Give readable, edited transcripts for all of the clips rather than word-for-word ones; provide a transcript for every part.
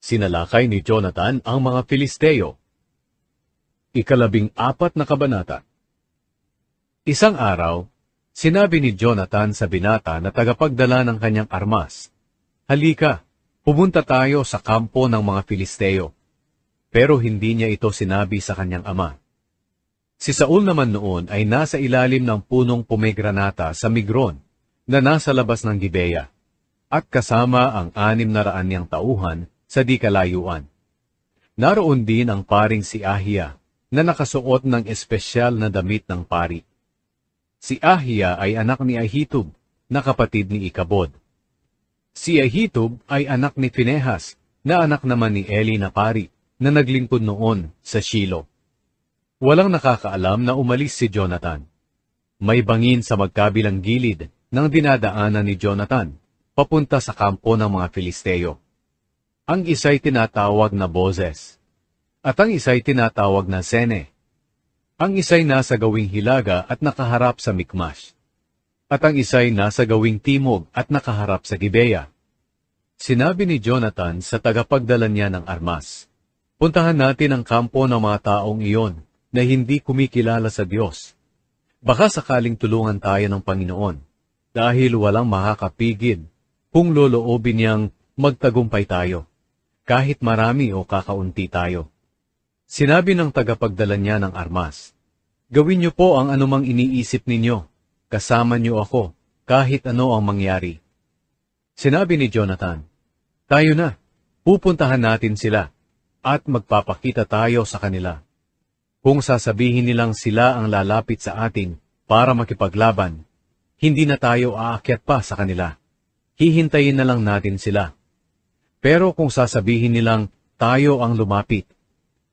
Sinalakay ni Jonathan ang mga Filisteo. 14 na kabanata. Isang araw, sinabi ni Jonathan sa binata na tagapagdala ng kanyang armas, "Halika, pumunta tayo sa kampo ng mga Filisteo." Pero hindi niya ito sinabi sa kanyang ama. Si Saul naman noon ay nasa ilalim ng punong pomegranata sa Migron na nasa labas ng Gibeya, at kasama ang 600 niyang tauhan sa di kalayuan. Naroon din ang paring si Ahiya na nakasuot ng espesyal na damit ng pari. Si Ahiya ay anak ni Ahitub na kapatid ni Ikabod. Si Ahitub ay anak ni Pinehas na anak naman ni Eli na pari na naglingkod noon sa Shilo. Walang nakakaalam na umalis si Jonathan. May bangin sa magkabilang gilid ng dinadaanan ni Jonathan papunta sa kampo ng mga Filisteo. Ang isa'y tinatawag na Boses, at ang isa'y tinatawag na Sene. Ang isa'y nasa gawing hilaga at nakaharap sa Mikmash, at ang isa'y nasa gawing timog at nakaharap sa Gibeya. Sinabi ni Jonathan sa tagapagdala niya ng armas, "Puntahan natin ang kampo ng mga taong iyon na hindi kumikilala sa Diyos. Baka sakaling tulungan tayo ng Panginoon, dahil walang makakapigil kung loloobin niyang magtagumpay tayo, kahit marami o kakaunti tayo." Sinabi ng tagapagdala niya ng armas, "Gawin niyo po ang anumang iniisip ninyo, kasama niyo ako, kahit ano ang mangyari." Sinabi ni Jonathan, "Tayo na, pupuntahan natin sila, at magpapakita tayo sa kanila. Kung sasabihin nilang sila ang lalapit sa atin para makipaglaban, hindi na tayo aakyat pa sa kanila. Hihintayin na lang natin sila. Pero kung sasabihin nilang tayo ang lumapit,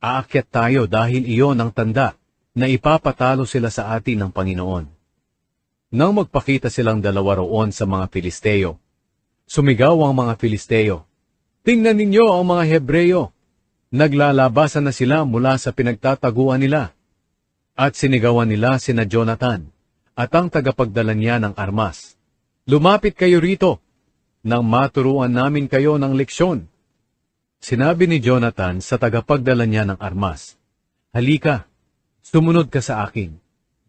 aakyat tayo dahil iyon ang tanda na ipapatalo sila sa atin ng Panginoon." Nang magpakita silang dalawa roon sa mga Filisteo, sumigaw ang mga Filisteo, "Tingnan ninyo ang mga Hebreyo! Naglalabasan na sila mula sa pinagtataguan nila." At sinigawan nila sina Jonathan at ang tagapagdala niya ng armas, "Lumapit kayo rito, nang maturuan namin kayo ng leksyon." Sinabi ni Jonathan sa tagapagdala niya ng armas, "Halika, sumunod ka sa akin,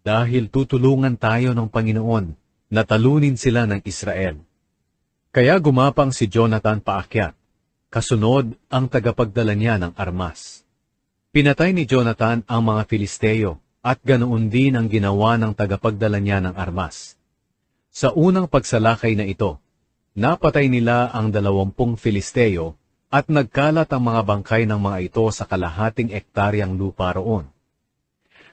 dahil tutulungan tayo ng Panginoon na talunin sila ng Israel." Kaya gumapang si Jonathan paakyat, kasunod ang tagapagdala niya ng armas. Pinatay ni Jonathan ang mga Filisteo, at ganoon din ang ginawa ng tagapagdala niya ng armas. Sa unang pagsalakay na ito, napatay nila ang 20 Filisteo, at nagkalat ang mga bangkay ng mga ito sa kalahating ektaryang lupa roon.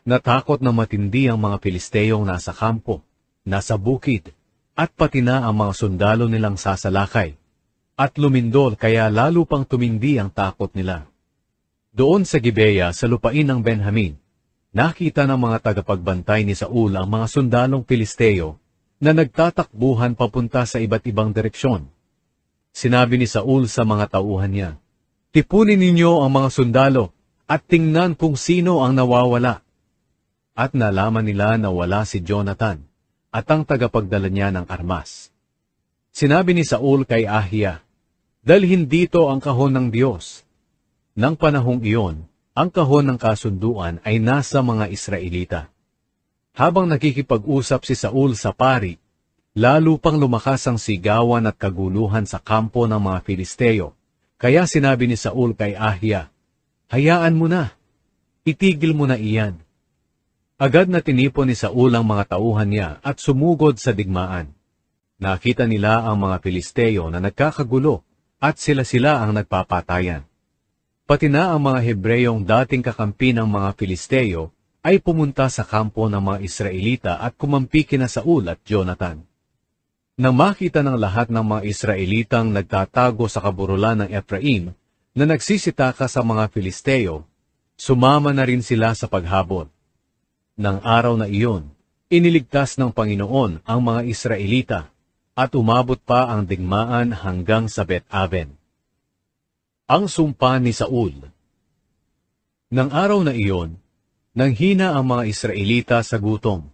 Natakot na matindi ang mga Filisteyong nasa kampo, nasa bukid, at pati na ang mga sundalo nilang sasalakay, at lumindol kaya lalo pang tumindi ang takot nila. Doon sa Gibeya sa lupain ng Benjamin, nakita ng mga tagapagbantay ni Saul ang mga sundalong Filisteo na nagtatakbuhan papunta sa iba't ibang direksyon. Sinabi ni Saul sa mga tauhan niya, "Tipunin ninyo ang mga sundalo at tingnan kung sino ang nawawala." At nalaman nila na wala si Jonathan at ang tagapagdala niya ng armas. Sinabi ni Saul kay Ahiya, "Dalhin dito ang kahon ng Diyos." Nang panahong iyon, ang kahon ng kasunduan ay nasa mga Israelita. Habang nakikipag-usap si Saul sa pari, lalo pang lumakas ang sigawan at kaguluhan sa kampo ng mga Filisteo. Kaya sinabi ni Saul kay Ahiya, "Hayaan mo na, itigil mo na iyan." Agad na tinipon ni Saul ang mga tauhan niya at sumugod sa digmaan. Nakita nila ang mga Filisteo na nagkakagulo at sila ang nagpapatayan. Pati na ang mga Hebreyong dating kakampi ng mga Filisteo ay pumunta sa kampo ng mga Israelita at kumampi kina Saul at Jonathan. Nang makita ng lahat ng mga Israelitang nagtatago sa kaburulan ng Ephraim na nagsisitaka sa mga Filisteo, sumama na rin sila sa paghabol. Nang araw na iyon, iniligtas ng Panginoon ang mga Israelita at umabot pa ang digmaan hanggang sa Bet-Aven. Ang sumpa ni Saul. Nang araw na iyon, nanghina ang mga Israelita sa gutom,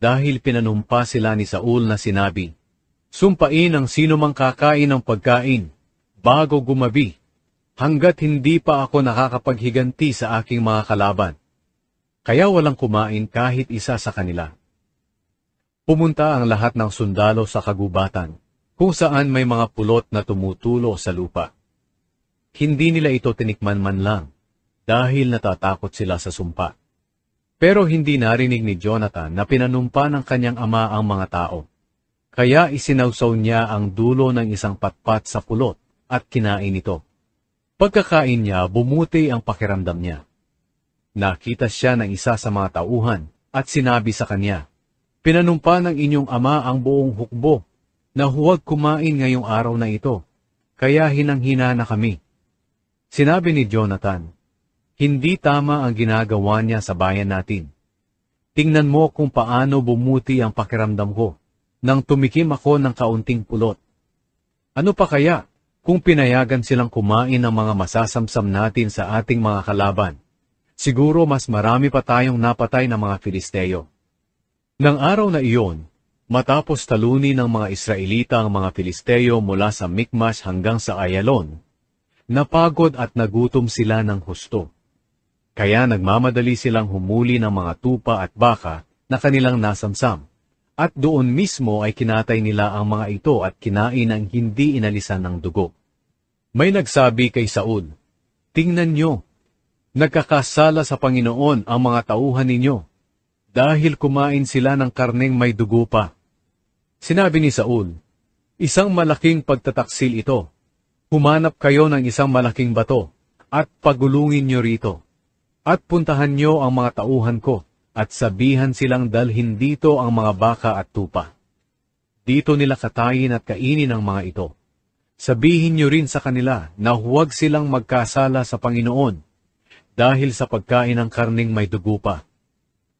dahil pinanumpa sila ni Saul na sinabi, "Sumpain ang sino mang kakain ng pagkain, bago gumabi, hanggat hindi pa ako nakakapaghiganti sa aking mga kalaban. Kaya walang kumain kahit isa sa kanila. Pumunta ang lahat ng sundalo sa kagubatan, kung saan may mga pulot na tumutulo sa lupa. Hindi nila ito tinikman man lang, dahil natatakot sila sa sumpa. Pero hindi narinig ni Jonathan na pinanumpa ng kanyang ama ang mga tao. Kaya isinawsaw niya ang dulo ng isang patpat sa pulot at kinain ito. Pagkakain niya, bumuti ang pakiramdam niya. Nakita siya ng isa sa mga tauhan at sinabi sa kanya, "Pinanumpa ng inyong ama ang buong hukbo na huwag kumain ngayong araw na ito, kaya hinang-hina na kami." Sinabi ni Jonathan, "Hindi tama ang ginagawa niya sa bayan natin. Tingnan mo kung paano bumuti ang pakiramdam ko nang tumikim ako ng kaunting pulot. Ano pa kaya kung pinayagan silang kumain ng mga masasamsam natin sa ating mga kalaban? Siguro mas marami pa tayong napatay ng mga Filisteo." Nang araw na iyon, matapos talunin ng mga Israelita ang mga Filisteo mula sa Mikmash hanggang sa Ayalon, napagod at nagutom sila ng husto. Kaya nagmamadali silang humuli ng mga tupa at baka na kanilang nasamsam, at doon mismo ay kinatay nila ang mga ito at kinain ang hindi inalisan ng dugo. May nagsabi kay Saul, "Tingnan nyo, nagkakasala sa Panginoon ang mga tauhan ninyo, dahil kumain sila ng karneng may dugo pa." Sinabi ni Saul, "Isang malaking pagtataksil ito. Humanap kayo ng isang malaking bato, at pagulungin nyo rito. At puntahan nyo ang mga tauhan ko, at sabihan silang dalhin dito ang mga baka at tupa. Dito nila katayin at kainin ang mga ito. Sabihin nyo rin sa kanila na huwag silang magkasala sa Panginoon, dahil sa pagkain ng karneng may dugo pa."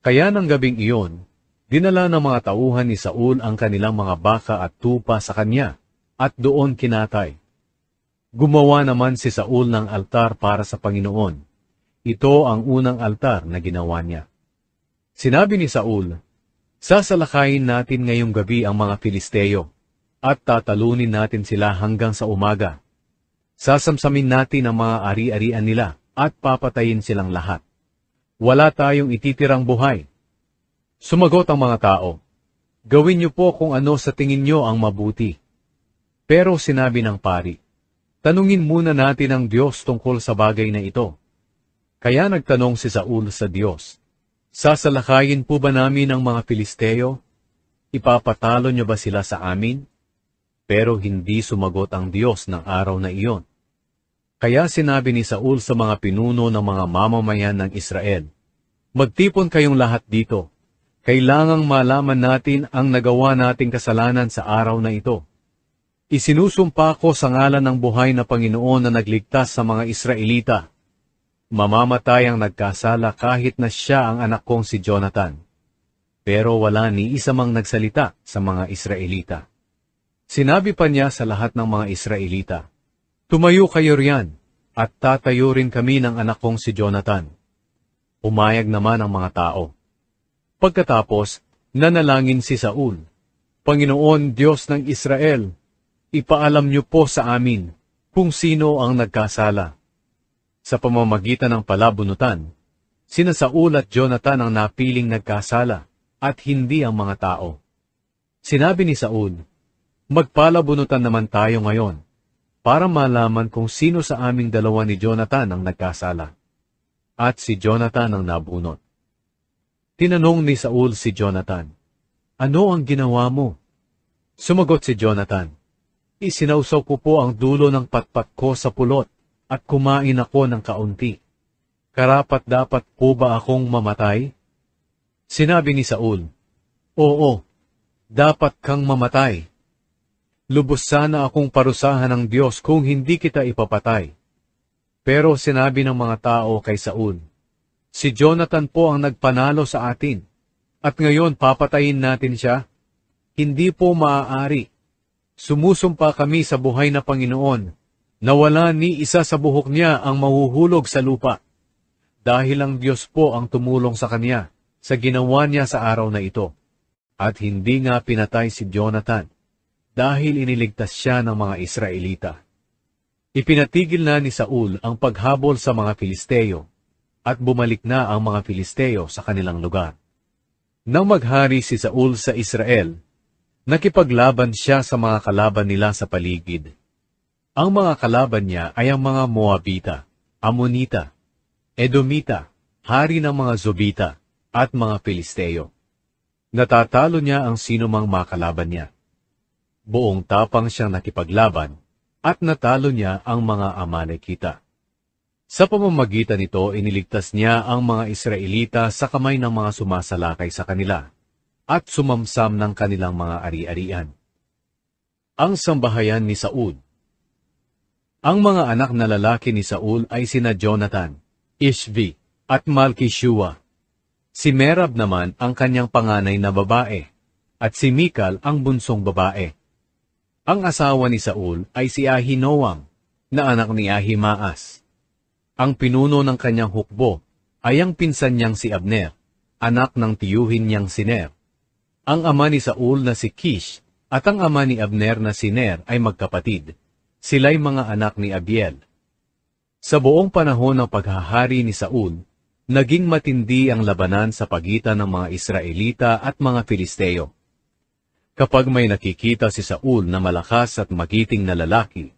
Kaya ng gabing iyon, dinala ng mga tauhan ni Saul ang kanilang mga baka at tupa sa kanya, at doon kinatay. Gumawa naman si Saul ng altar para sa Panginoon. Ito ang unang altar na ginawa niya. Sinabi ni Saul, "Sasalakayin natin ngayong gabi ang mga Filisteo, at tatalunin natin sila hanggang sa umaga. Sasamsamin natin ang mga ari-arian nila, at papatayin silang lahat. Wala tayong ititirang buhay." Sumagot ang mga tao, "Gawin niyo po kung ano sa tingin niyo ang mabuti." Pero sinabi ng pari, "Tanungin muna natin ang Diyos tungkol sa bagay na ito." Kaya nagtanong si Saul sa Diyos, "Sasalakayin po ba namin ang mga Filisteo? Ipapatalo niyo ba sila sa amin?" Pero hindi sumagot ang Diyos ng araw na iyon. Kaya sinabi ni Saul sa mga pinuno ng mga mamamayan ng Israel, "Magtipon kayong lahat dito. Kailangang malaman natin ang nagawa nating kasalanan sa araw na ito. Isinusumpa ko sa ngalan ng buhay na Panginoon na nagligtas sa mga Israelita. Mamamatay ang nagkasala kahit na siya ang anak kong si Jonathan." Pero wala ni isa mang nagsalita sa mga Israelita. Sinabi pa niya sa lahat ng mga Israelita, "Tumayo kayo riyan, at tatayo rin kami ng anak kong si Jonathan." Umayag naman ang mga tao. Pagkatapos, nanalangin si Saul, "Panginoon Diyos ng Israel, ipaalam niyo po sa amin kung sino ang nagkasala." Sa pamamagitan ng palabunutan, sina Saul at Jonathan ang napiling nagkasala, at hindi ang mga tao. Sinabi ni Saul, "Magpalabunutan naman tayo ngayon, para malaman kung sino sa aming dalawa ni Jonathan ang nagkasala." At si Jonathan ang nabunot. Tinanong ni Saul si Jonathan, "Ano ang ginawa mo?" Sumagot si Jonathan, "Isinawsaw ko po ang dulo ng patpat ko sa pulot, at kumain ako ng kaunti. Karapat-dapat po ba akong mamatay?" Sinabi ni Saul, "Oo, dapat kang mamatay. Lubos sana akong parusahan ng Diyos kung hindi kita ipapatay." Pero sinabi ng mga tao kay Saul, "Si Jonathan po ang nagpanalo sa atin, at ngayon papatayin natin siya? Hindi po maaari. Sumusumpa kami sa buhay na Panginoon, na wala ni isa sa buhok niya ang mahuhulog sa lupa, dahil ang Diyos po ang tumulong sa kanya sa ginawa niya sa araw na ito. At hindi nga pinatay si Jonathan, dahil iniligtas siya ng mga Israelita." Ipinatigil na ni Saul ang paghabol sa mga Filisteo, at bumalik na ang mga Filisteo sa kanilang lugar. Nang maghari si Saul sa Israel, nakipaglaban siya sa mga kalaban nila sa paligid. Ang mga kalaban niya ay ang mga Moabita, Ammonita, Edomita, hari ng mga Zobita, at mga Filisteo. Natatalo niya ang sinumang makalaban niya. Buong tapang siyang nakipaglaban, at natalo niya ang mga Amalekita. Sa pamamagitan nito, iniligtas niya ang mga Israelita sa kamay ng mga sumasalakay sa kanila, at sumamsam ng kanilang mga ari-arian. Ang sambahayan ni Saul. Ang mga anak na lalaki ni Saul ay sina Jonathan, Ishvi, at Malki-Shua. Si Merab naman ang kanyang panganay na babae, at si Mikal ang bunsong babae. Ang asawa ni Saul ay si Ahinoam, na anak ni Ahimaas. Ang pinuno ng kanyang hukbo ay ang pinsan niyang si Abner, anak ng tiyuhin niyang si Ner. Ang ama ni Saul na si Kish at ang ama ni Abner na si Ner ay magkapatid. Sila'y mga anak ni Abiel. Sa buong panahon ng paghahari ni Saul, naging matindi ang labanan sa pagitan ng mga Israelita at mga Filisteo. Kapag may nakikita si Saul na malakas at magiting na lalaki,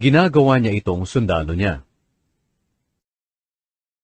ginagawa niya itong sundalo niya.